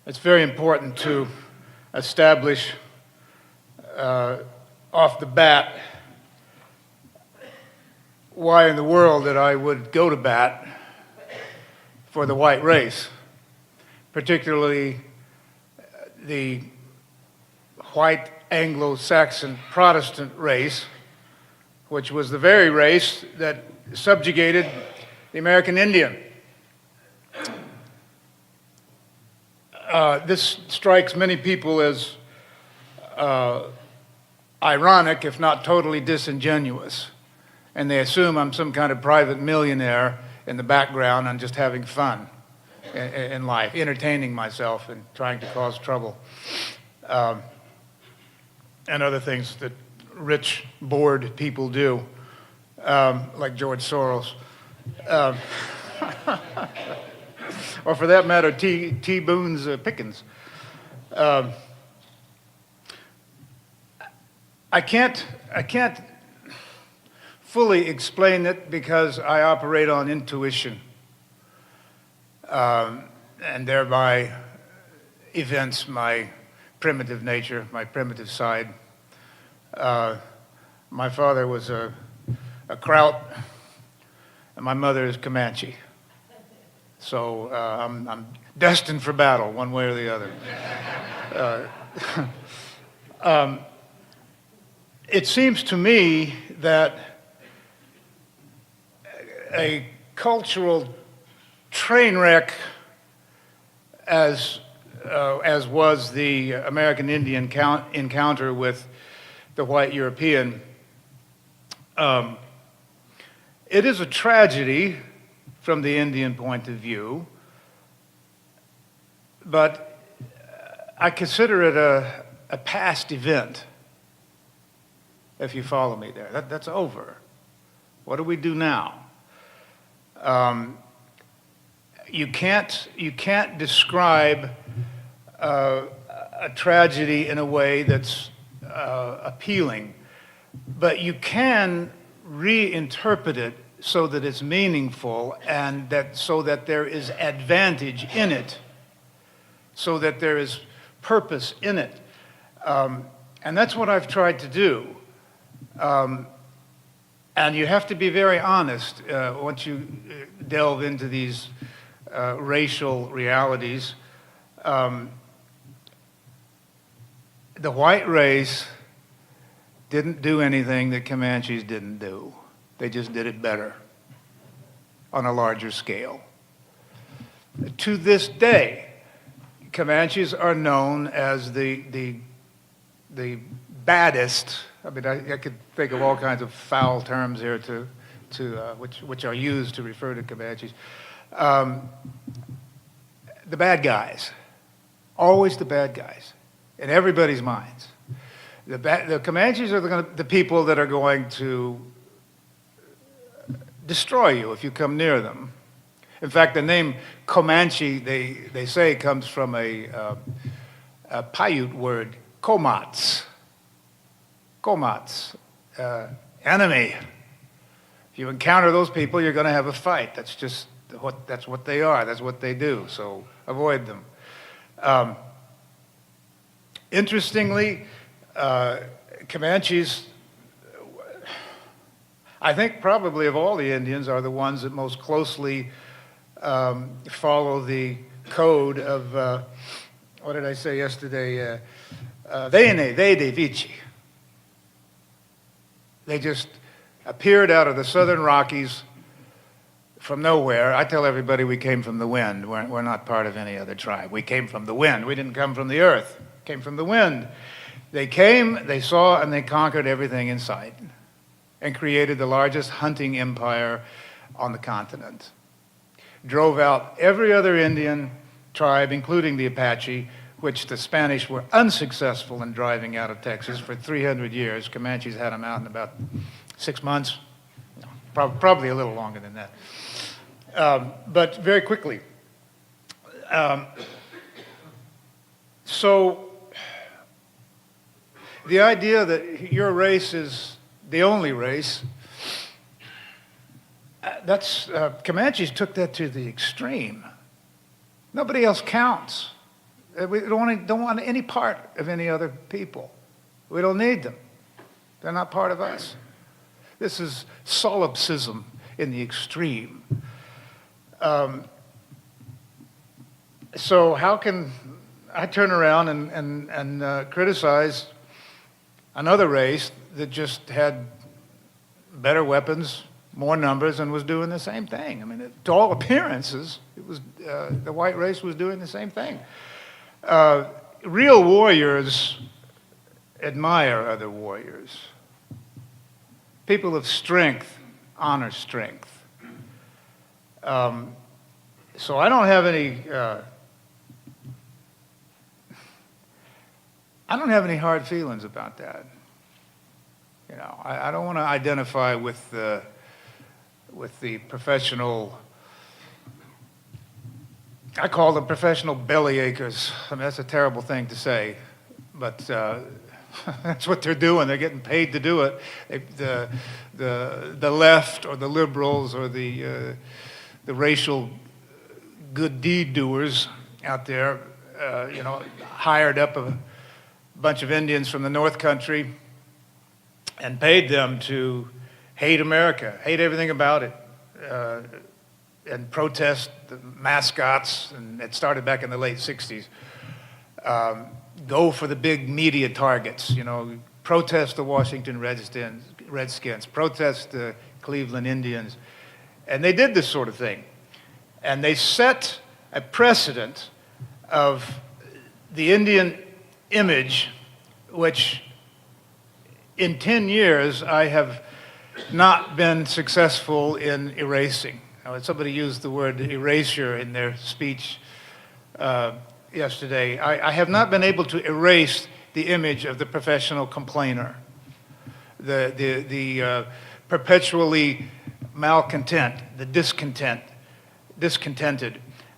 It's very important to establish off the bat why in the world that I would go to bat for the white race, particularly the white Anglo-Saxon Protestant race, which was the very race that subjugated the American Indian. This strikes many people as ironic, if not totally disingenuous. And they assume I'm some kind of private millionaire in the background and just having fun in life, entertaining myself and trying to cause trouble. And other things that rich, bored people do, like George Soros. Or for that matter, T. Boone's Pickens. I can't fully explain it because I operate on intuition, and thereby evince my primitive nature, my primitive side. My father was a Kraut, and my mother is Comanche. So I'm destined for battle, one way or the other. It seems to me that a cultural train wreck, as was the American Indian encounter with the white European, it is a tragedy from the Indian point of view, but I consider it a past event, if you follow me there. That's over. What do we do now? You can't describe a tragedy in a way that's appealing, but you can reinterpret it so that it's meaningful and so that there is advantage in it, so that there is purpose in it. And that's what I've tried to do. And you have to be very honest once you delve into these racial realities. The white race didn't do anything that Comanches didn't do. They just did it better on a larger scale. To this day, Comanches are known as the baddest. I mean, I could think of all kinds of foul terms here which are used to refer to Comanches. The bad guys, always the bad guys, in everybody's minds. The Comanches are the people that are going to destroy you if you come near them. In fact, the name Comanche, they say, comes from a Paiute word, komats. Komats, enemy. If you encounter those people, you're going to have a fight. That's just that's what they are. That's what they do. So avoid them. Interestingly, Comanches, I think probably of all the Indians, are the ones that most closely follow the code of, what did I say yesterday? Vene, vede, vici. They just appeared out of the southern Rockies from nowhere. I tell everybody we came from the wind. We're not part of any other tribe. We came from the wind. We didn't come from the earth. We came from the wind. They came, they saw, and they conquered everything in sight and created the largest hunting empire on the continent. Drove out every other Indian tribe, including the Apache, which the Spanish were unsuccessful in driving out of Texas for 300 years. Comanches had them out in about 6 months, probably a little longer than that, but very quickly. So the idea that your race is the only race, Comanches took that to the extreme. Nobody else counts. We don't want any part of any other people. We don't need them. They're not part of us. This is solipsism in the extreme. So how can I turn around and criticize another race that just had better weapons, more numbers, and was doing the same thing? I mean, to all appearances, it was the white race was doing the same thing. Real warriors admire other warriors. People of strength honor strength. So I don't have any hard feelings about that. You know, I don't want to identify with the professional. I call them professional bellyachers. I mean, that's a terrible thing to say, but that's what they're doing. They're getting paid to do it. The left or the liberals or the racial good deed doers out there, you know, hired up a bunch of Indians from the North Country and paid them to hate America, hate everything about it, and protest the mascots, and it started back in the late 60s. Go for the big media targets, you know, protest the Washington Redskins, protest the Cleveland Indians. And they did this sort of thing. And they set a precedent of the Indian image, which in 10 years I have not been successful in erasing. Somebody used the word erasure in their speech yesterday. I have not been able to erase the image of the professional complainer, the perpetually malcontent, the discontented.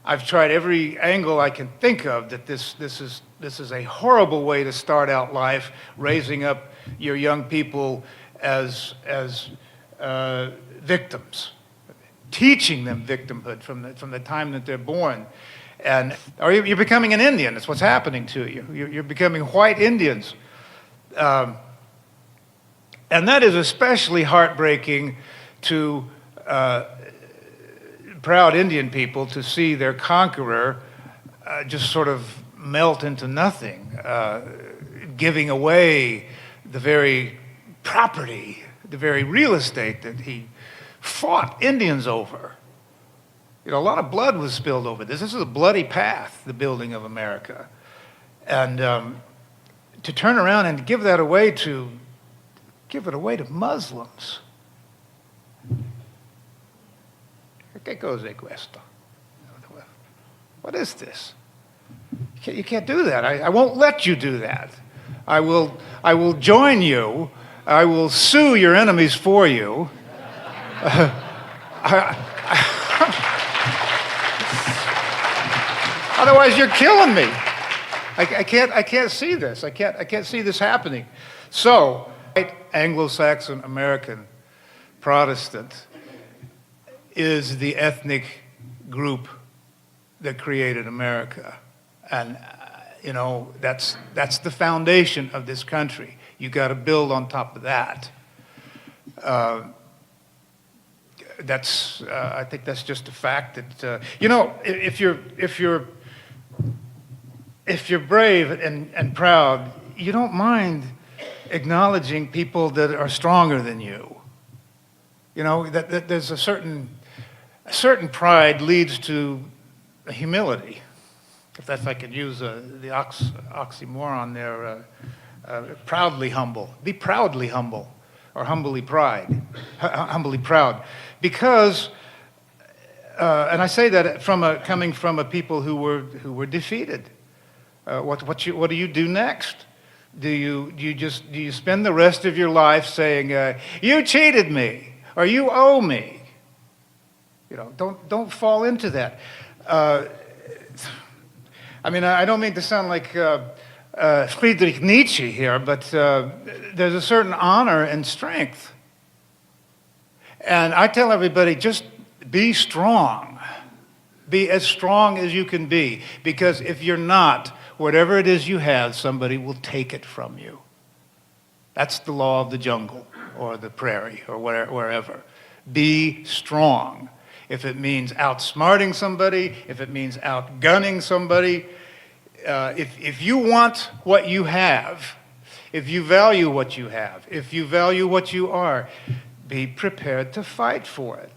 I've tried every angle I can think of that this is a horrible way to start out life, raising up your young people as victims, teaching them victimhood from the time that they're born. Or you're becoming an Indian. That's what's happening to you. You're becoming white Indians. And that is especially heartbreaking to proud Indian people, to see their conqueror just sort of melt into nothing, giving away the very property, the very real estate that he fought Indians over. You know, a lot of blood was spilled over this. This is a bloody path, the building of America. And to turn around and give it away to Muslims. ¿Qué cosa es esto? What is this? You can't do that. I won't let you do that. I will join you. I will sue your enemies for you. Otherwise, you're killing me. I can't see this. I can't see this happening. So, Anglo-Saxon American Protestant is the ethnic group that created America, and you know that's the foundation of this country. You got to build on top of that. I think that's just a fact that you know, if you're brave and proud, you don't mind acknowledging people that are stronger than you. You know, that there's a certain pride leads to humility, if I could use the oxymoron there. Proudly humble. Be proudly humble, or humbly proud, because. And I say that coming from a people who were defeated. What do you do next? Do you spend the rest of your life saying, "You cheated me," or "You owe me"? You know, don't fall into that. I mean, I don't mean to sound like Friedrich Nietzsche here, but there's a certain honor and strength. And I tell everybody, just be strong. Be as strong as you can be, because if you're not, whatever it is you have, somebody will take it from you. That's the law of the jungle or the prairie or wherever. Be strong. If it means outsmarting somebody, if it means outgunning somebody, if you want what you have, if you value what you have, if you value what you are, be prepared to fight for it.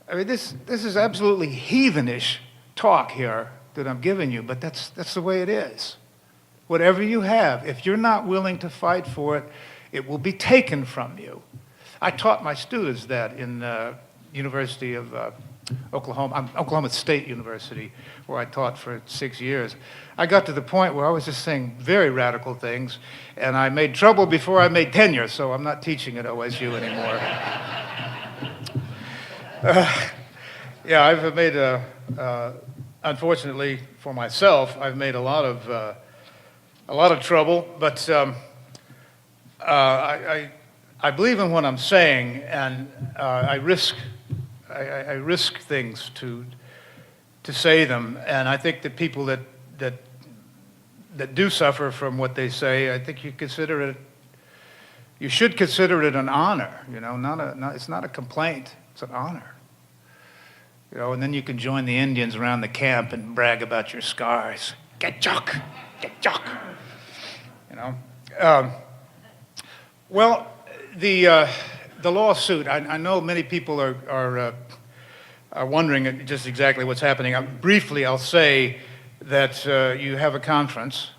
I mean, this is absolutely heathenish talk here that I'm giving you, but that's the way it is. Whatever you have, if you're not willing to fight for it, it will be taken from you. I taught my students that in University of Oklahoma, Oklahoma State University, where I taught for 6 years. I got to the point where I was just saying very radical things, and I made trouble before I made tenure, so I'm not teaching at OSU anymore. Yeah, I've made unfortunately for myself, I've made a lot of trouble, but I believe in what I'm saying, and I risk things to say them, and I think that people that do suffer from what they say, I think you should consider it an honor. You know, it's not a complaint; it's an honor. You know, and then you can join the Indians around the camp and brag about your scars. Get jock, get jock. You know. Well, the lawsuit. I know many people are wondering just exactly what's happening. Briefly, I'll say that you have a conference.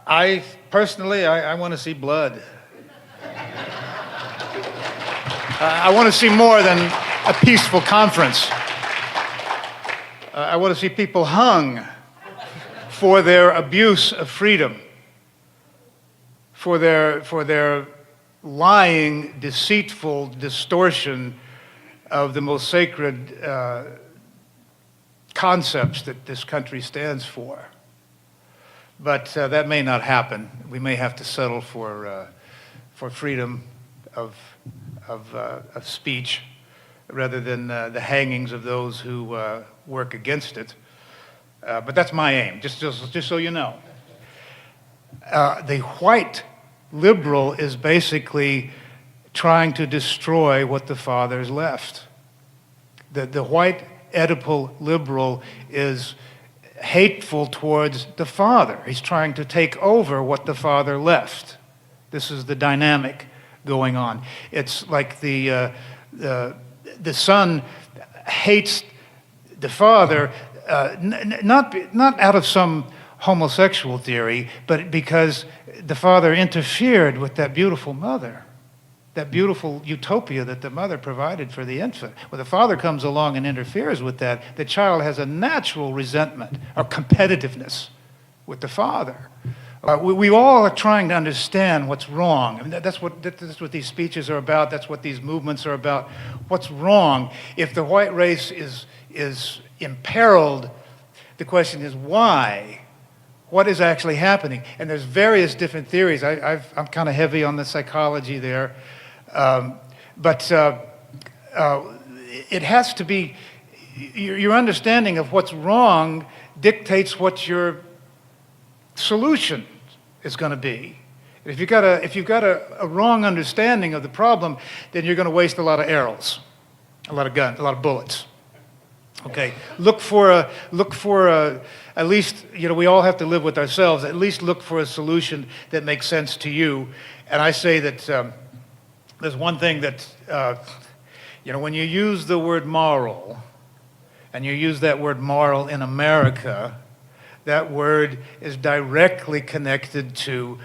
I personally want to see blood. I want to see more than a peaceful conference. I want to see people hung for their abuse of freedom, for their lying, deceitful distortion of the most sacred concepts that this country stands for. But that may not happen. We may have to settle for freedom of speech rather than the hangings of those who work against it. But that's my aim, just so you know. The white liberal is basically trying to destroy what the fathers left. The white Oedipal liberal is hateful towards the father. He's trying to take over what the father left. This is the dynamic going on. It's like the son hates the father, not out of some homosexual theory, but because the father interfered with that beautiful mother, that beautiful utopia that the mother provided for the infant. When the father comes along and interferes with that, the child has a natural resentment or competitiveness with the father. We all are trying to understand what's wrong. I mean, that's what these speeches are about. That's what these movements are about. What's wrong? If the white race is imperiled, the question is why? What is actually happening? And there's various different theories. I'm kind of heavy on the psychology there. But it has to be, your understanding of what's wrong dictates what your solution is going to be. If you've got a wrong understanding of the problem, then you're going to waste a lot of arrows, a lot of guns, a lot of bullets. Okay, look for at least, you know, we all have to live with ourselves. At least look for a solution that makes sense to you. And I say that there's one thing that, you know, when you use the word moral, and you use that word moral in America, that word is directly connected to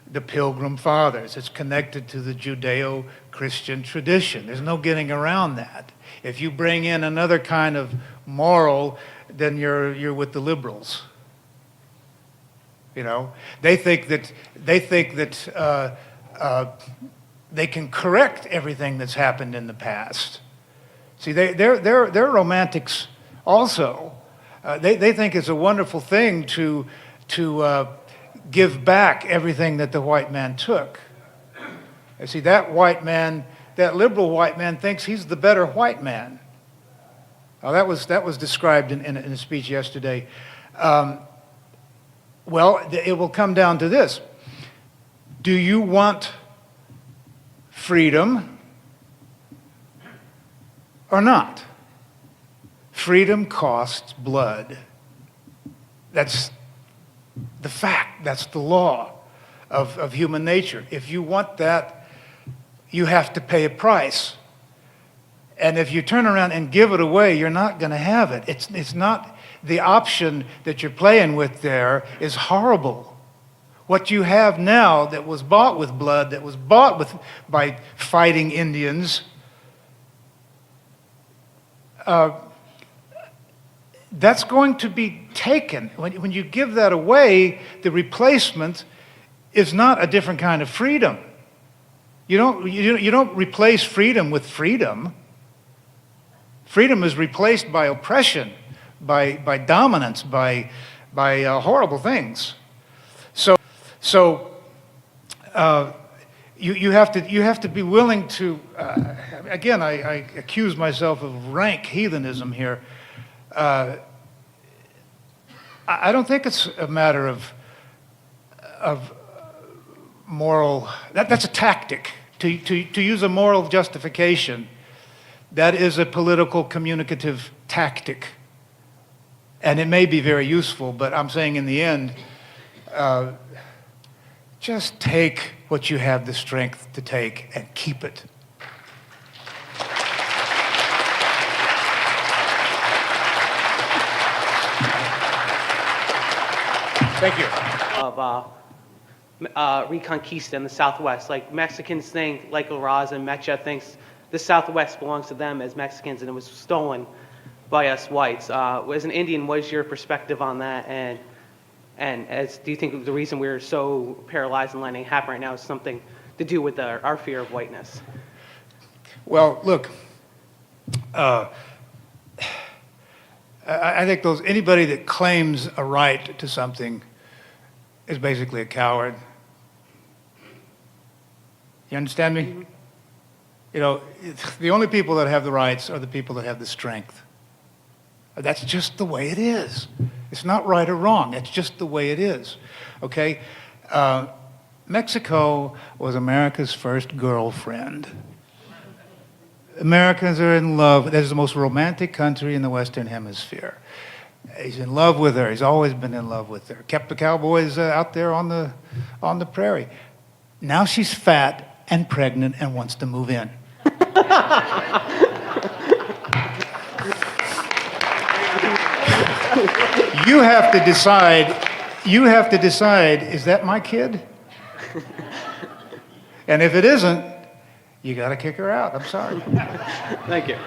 the Pilgrim Fathers. It's connected to the Judeo-Christian tradition. There's no getting around that. If you bring in another kind of moral, then you're with the liberals. You know, they think that they can correct everything that's happened in the past. See, they're romantics also. They think it's a wonderful thing to give back everything that the white man took. And see, that white man, that liberal white man thinks he's the better white man. Oh, that was described in a speech yesterday. Well, it will come down to this. Do you want freedom or not? Freedom costs blood. That's the fact. That's the law of human nature. If you want that, you have to pay a price. And if you turn around and give it away, you're not going to have it. It's not the option that you're playing with there is horrible. What you have now that was bought with blood, that was bought by fighting Indians, that's going to be taken. When you give that away, the replacement is not a different kind of freedom. You don't replace freedom with freedom. Freedom is replaced by oppression, by dominance, by horrible things. So you have to be willing to. Again, I accuse myself of rank heathenism here. I don't think it's a matter of moral. That's a tactic to use a moral justification. That is a political communicative tactic. And it may be very useful, but I'm saying in the end, just take what you have the strength to take and keep it. Thank you. Of Reconquista in the Southwest. Like Mexicans think, like La Raza and Mecha thinks the Southwest belongs to them as Mexicans and it was stolen by us whites. As an Indian, what is your perspective on that? And do you think the reason we're so paralyzed and letting it happen right now is something to do with our fear of whiteness? Well, look, I think anybody that claims a right to something is basically a coward. You understand me? Mm-hmm. You know, the only people that have the rights are the people that have the strength. That's just the way it is. It's not right or wrong. It's just the way it is. Okay? Mexico was America's first girlfriend. Americans are in love. That is the most romantic country in the Western Hemisphere. He's in love with her. He's always been in love with her. Kept the cowboys out there on the prairie. Now she's fat and pregnant and wants to move in. You have to decide, is that my kid? And if it isn't, you got to kick her out. I'm sorry. Thank you.